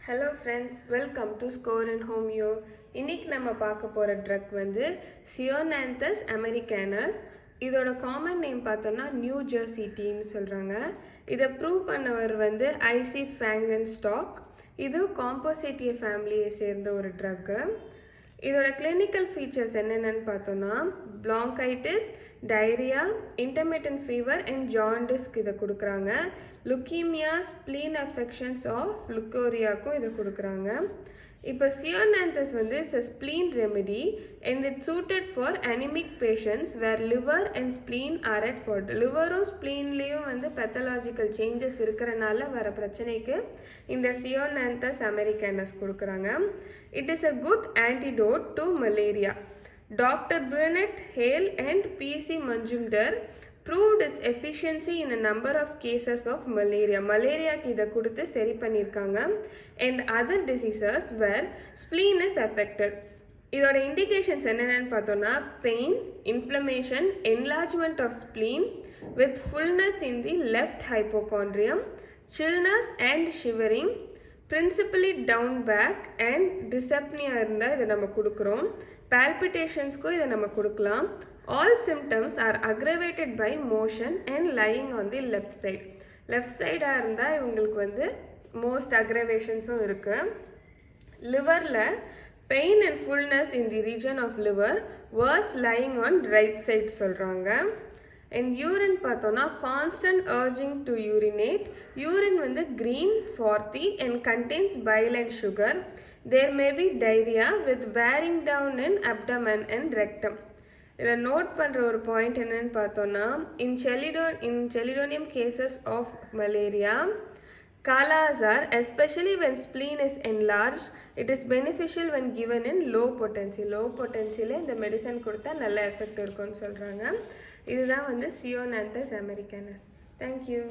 Hello friends, welcome to Score and Homeo. இன்னைக்கு நம்ம பார்க்க போற ட்ரக் வந்து சியோனாந்தஸ் அமெரிக்கானஸ். இதோட காமன் நேம் பார்த்தோம்னா நியூ ஜெர்சி டீன்னு சொல்றாங்க. இதை ப்ரூவ் பண்ணவர் வந்து ஐசி ஃபேங்கன்ஸ்டாக். இது காம்போசேட்டிய ஃபேமிலியை சேர்ந்த ஒரு ட்ரக்கு. இதோட கிளினிக்கல் ஃபீச்சர்ஸ் என்னென்னு பார்த்தோம்னா பிளாங்கைட்டிஸ், டைரியா, இன்டர்மிட்டன்ட் ஃபீவர் அண்ட் ஜாண்டிஸ்க்கு இதை கொடுக்குறாங்க. லுக்கீமியா, ஸ்ப்ளீன் அஃபெக்ஷன்ஸ் ஆஃப் லுக்கோரியாவுக்கும் இதை கொடுக்குறாங்க. இப்போ சியோனாந்தஸ் வந்து it's a spleen remedy and it's suited for anaemic patients where liver and spleen are at fault. லிவரும் ஸ்ப்ளீன்லேயும் வந்து பெத்தலாஜிக்கல் சேஞ்சஸ் இருக்கிறனால வர பிரச்சனைக்கு இந்த சியோனாந்தஸ் அமெரிக்கானஸ் கொடுக்குறாங்க. It is a good antidote to malaria. Dr. Burnett Hale and P.C. Manjumdar proved its efficiency in a number of cases of malaria. மலேரியாக்கு இதை கொடுத்து சரி பண்ணியிருக்காங்க. And other diseases where spleen is affected. இதோட இண்டிகேஷன்ஸ் என்னென்னு பார்த்தோன்னா pain, inflammation, enlargement of spleen with fullness in the left hypochondrium, chillness and shivering, principally down back and dyspnea இருந்தால் இதை நம்ம கொடுக்குறோம். பால்பிட்டேஷன்ஸ்க்கும் இதை நம்ம கொடுக்கலாம். All symptoms are aggravated by motion and lying on the left side. Left சைடாக இருந்தால் இவங்களுக்கு வந்து மோஸ்ட் அக்ரவேஷன்ஸும் இருக்குது. லிவரில் pain and fullness in the region of liver worse lying on right side சொல்கிறாங்க. அண்ட் யூரின் பார்த்தோன்னா constant urging to urinate. Urine வந்து green, frothy and contains bile and sugar. There may be diarrhea with bearing down in abdomen and rectum. இதில் note பண்ணுற ஒரு point என்னன்னு பார்த்தோன்னா in Chelidonium cases of malaria, Kala-Azar, especially when spleen is enlarged, it is beneficial when given in low potency. Low potency இந்த medicine கொடுத்தா நல்ல effect இருக்கும்னு சொல்கிறாங்க. இதுதான் வந்து சியோனாந்தஸ் அமெரிக்கானஸ். தேங்க்யூ.